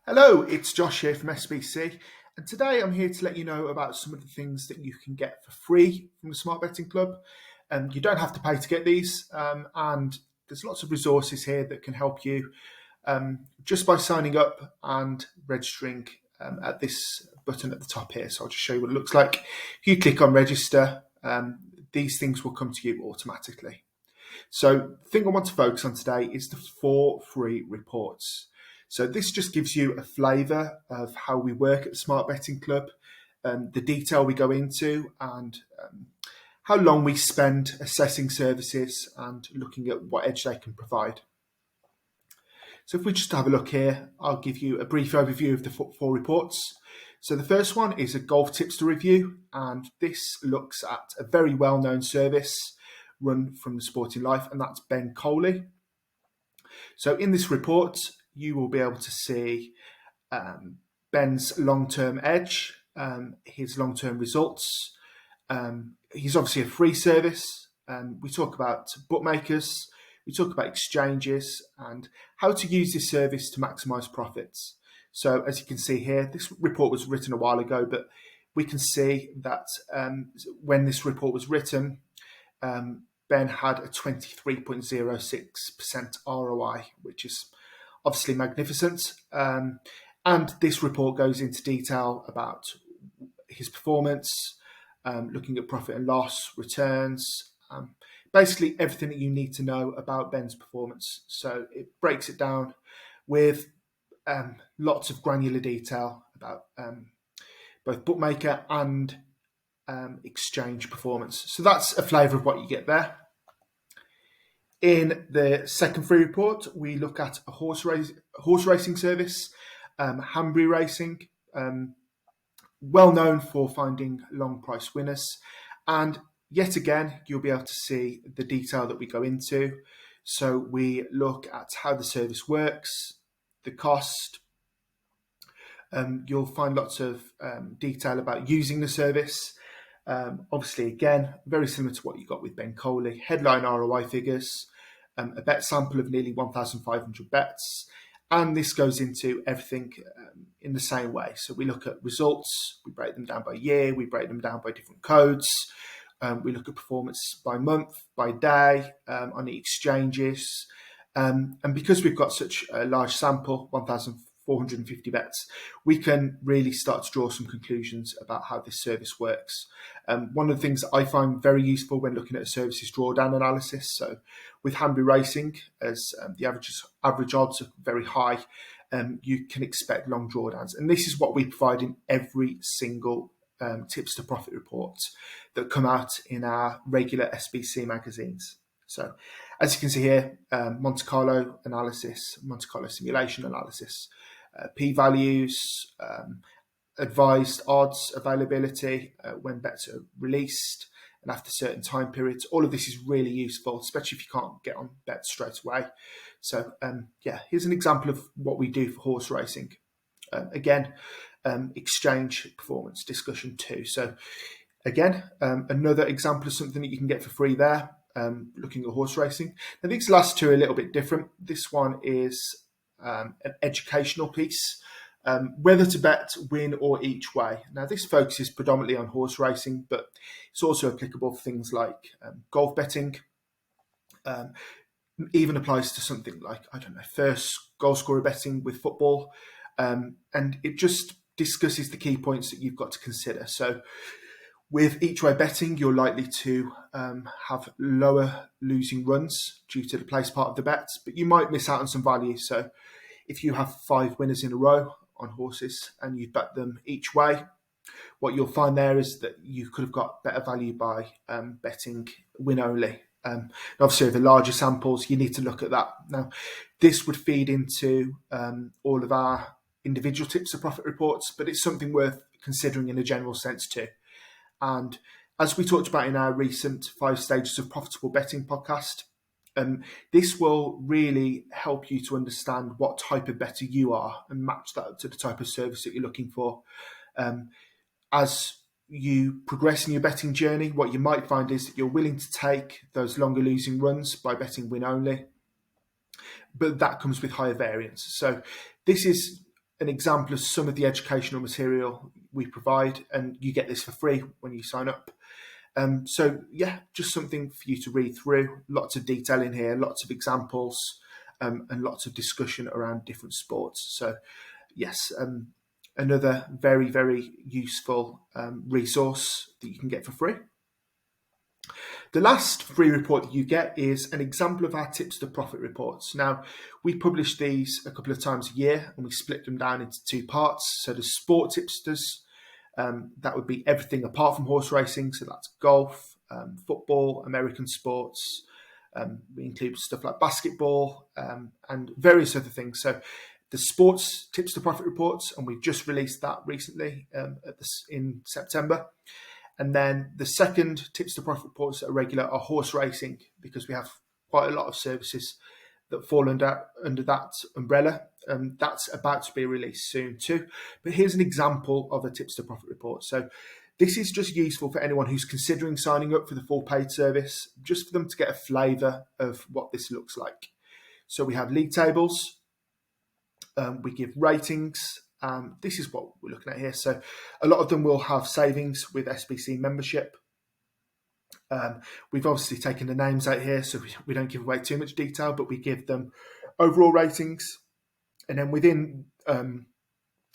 Hello, it's Josh here from SBC, and today I'm here to let you know about some of the things that you can get for free from the Smart Betting Club. You don't have to pay to get these, and there's lots of resources here that can help you just by signing up and registering at this button at the top here. So I'll just show you what it looks like. If you click on register, these things will come to you automatically. So the thing I want to focus on today is the 4 free reports. So this just gives you a flavour of how we work at the Smart Betting Club, the detail we go into, and how long we spend assessing services and looking at what edge they can provide. So if we just have a look here, I'll give you a brief overview of the 4 reports. So the first one is a golf tipster review, and this looks at a very well-known service run from the Sporting Life, and that's Ben Coley. So in this report, you will be able to see Ben's long-term edge, his long-term results. He's obviously a free service. We talk about bookmakers, we talk about exchanges, and how to use this service to maximise profits. So as you can see here, this report was written a while ago, but we can see that when this report was written, Ben had a 23.06% ROI, which is obviously magnificent. And this report goes into detail about his performance, looking at profit and loss, returns, basically everything that you need to know about Ben's performance. So it breaks it down with lots of granular detail about both bookmaker and exchange performance. So that's a flavour of what you get there. In the second free report, we look at a horse racing service, Hanbury Racing, well known for finding long price winners. And yet again, you'll be able to see the detail that we go into. So we look at how the service works, the cost. You'll find lots of detail about using the service. Obviously, again, very similar to what you got with Ben Coley, headline ROI figures, a bet sample of nearly 1,500 bets, and this goes into everything in the same way. So we look at results, we break them down by year, we break them down by different codes, we look at performance by month, by day, on the exchanges, and because we've got such a large sample, 1,450 bets, we can really start to draw some conclusions about how this service works. One of the things that I find very useful when looking at a service is drawdown analysis. So with Hanbury Racing, as the average odds are very high, you can expect long drawdowns. And this is what we provide in every single Tipster Profit Report that come out in our regular SBC magazines. So as you can see here, Monte Carlo analysis, Monte Carlo simulation analysis, p-values, advised odds availability when bets are released and after certain time periods. All of this is really useful, especially if you can't get on bets straight away. So here's an example of what we do for horse racing. Again, exchange performance discussion 2. So again, another example of something that you can get for free there. Looking at horse racing. Now these last 2 are a little bit different. This one is an educational piece, whether to bet, win or each way. Now this focuses predominantly on horse racing, but it's also applicable for things like golf betting. Even applies to something like, first goal scorer betting with football. And it just discusses the key points that you've got to consider. So with each way betting, you're likely to have lower losing runs due to the place part of the bets, but you might miss out on some value. So if you have 5 winners in a row on horses and you bet them each way, what you'll find there is that you could have got better value by betting win only. Obviously, with the larger samples, you need to look at that. Now, this would feed into all of our individual Tipster Profit Reports, but it's something worth considering in a general sense too. And as we talked about in our recent 5 Stages of Profitable Betting podcast, this will really help you to understand what type of bettor you are and match that up to the type of service that you're looking for. As you progress in your betting journey, what you might find is that you're willing to take those longer losing runs by betting win only, but that comes with higher variance. So this is an example of some of the educational material we provide, and you get this for free when you sign up. So yeah, just something for you to read through. Lots of detail in here, lots of examples, and lots of discussion around different sports. So yes, another very, very useful resource that you can get for free. The last free report that you get is an example of our Tipster Profit Reports. Now, we publish these a couple of times a year and we split them down into two parts. So the sport tipsters, that would be everything apart from horse racing. So that's golf, football, American sports. We include stuff like basketball and various other things. So the sports Tipster Profit Reports, and we've just released that recently in September. And then the second Tipster Profit Reports that are regular are horse racing, because we have quite a lot of services that fall under that umbrella. That's about to be released soon too. But here's an example of a Tipster Profit Report. So this is just useful for anyone who's considering signing up for the full paid service, just for them to get a flavour of what this looks like. So we have league tables, we give ratings. This is what we're looking at here. So a lot of them will have savings with SBC membership. We've obviously taken the names out here, so we don't give away too much detail, but we give them overall ratings. And then within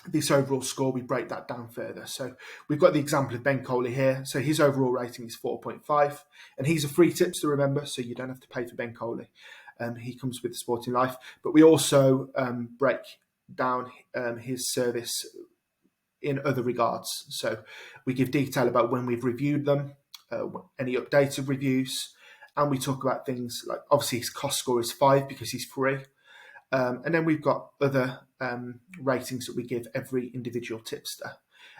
this overall score, we break that down further. So we've got the example of Ben Coley here. So his overall rating is 4.5, and he's a free tipster, remember, so you don't have to pay for Ben Coley. He comes with the Sporting Life. But we also break down his service in other regards. So we give detail about when we've reviewed them, any updated reviews, and we talk about things like, obviously his cost score is 5 because he's free. And then we've got other ratings that we give every individual tipster.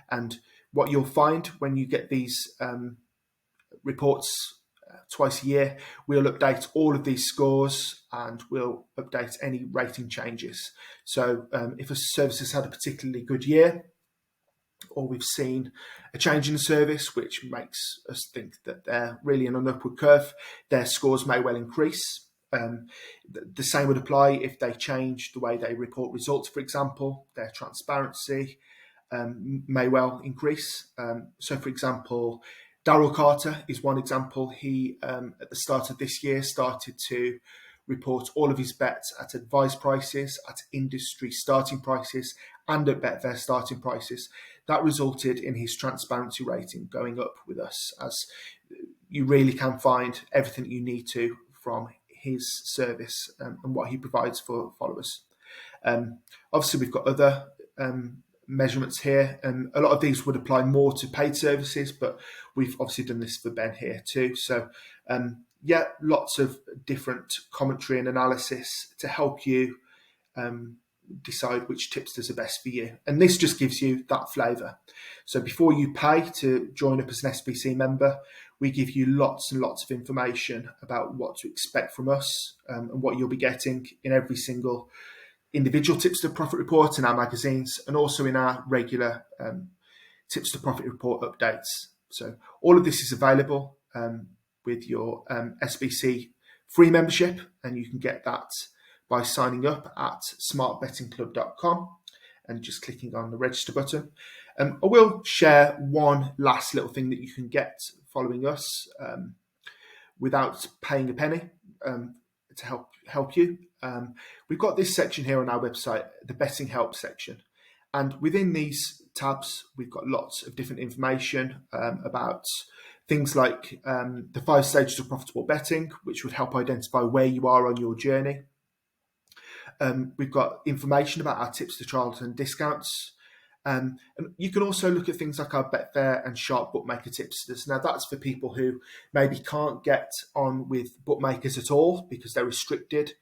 And what you'll find when you get these reports twice a year, we'll update all of these scores and we'll update any rating changes. So if a service has had a particularly good year, or we've seen a change in the service which makes us think that they're really on an upward curve, their scores may well increase. The same would apply if they change the way they report results, for example. Their transparency may well increase. So, for example, Daryl Carter is one example. He, at the start of this year, started to report all of his bets at advised prices, at industry starting prices, and at Betfair starting prices. That resulted in his transparency rating going up with us, as you really can find everything you need to from his service and what he provides for followers. Obviously, we've got other measurements here, and a lot of these would apply more to paid services, but we've obviously done this for Ben here too. So yeah, lots of different commentary and analysis to help you decide which tipsters are best for you. And this just gives you that flavour. So before you pay to join up as an SBC member, we give you lots and lots of information about what to expect from us and what you'll be getting in every single individual Tipster Profit Report in our magazines, and also in our regular Tipster Profit Report updates. So all of this is available with your SBC free membership, and you can get that by signing up at smartbettingclub.com and just clicking on the register button. I will share one last little thing that you can get following us without paying a penny to help you. We've got this section here on our website, the betting help section. And within these tabs, we've got lots of different information about things like the 5 stages of profitable betting, which would help identify where you are on your journey. We've got information about our tipster trials and discounts. And you can also look at things like our Betfair and Sharp bookmaker tipsters. Now, that's for people who maybe can't get on with bookmakers at all because they're restricted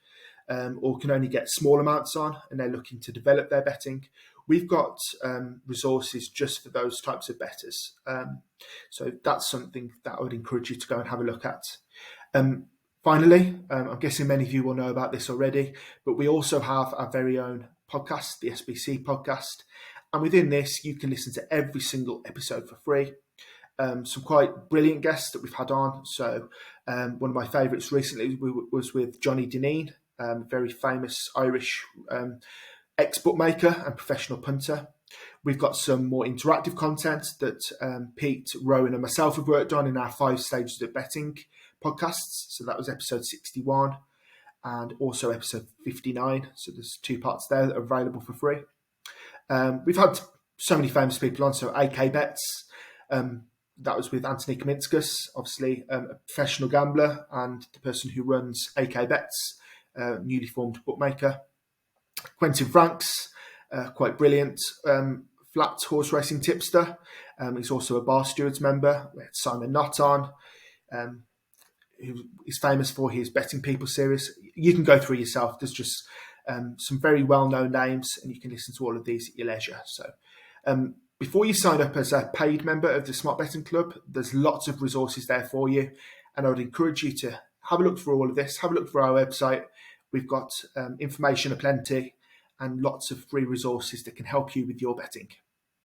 or can only get small amounts on and they're looking to develop their betting. We've got resources just for those types of bettors. So that's something that I would encourage you to go and have a look at. Finally, I'm guessing many of you will know about this already, but we also have our very own podcast, the SBC podcast. And within this, you can listen to every single episode for free. Some quite brilliant guests that we've had on. So one of my favourites recently was with Johnny Dineen, very famous Irish ex-bookmaker and professional punter. We've got some more interactive content that Pete, Rowan and myself have worked on in our 5 stages of betting podcasts. So that was episode 61 and also episode 59. So there's 2 parts there that are available for free. We've had so many famous people on, so AK Bets, that was with Anthony Kaminskas, obviously a professional gambler and the person who runs AK Bets, newly formed bookmaker. Quentin Franks, quite brilliant, flat horse racing tipster. He's also a Bar Stewards member. We had Simon Knott on, who is famous for his Betting People series. You can go through yourself. There's just some very well-known names, and you can listen to all of these at your leisure. So before you sign up as a paid member of the Smart Betting Club, there's lots of resources there for you. And I would encourage you to have a look through all of this. Have a look through our website. We've got information aplenty and lots of free resources that can help you with your betting.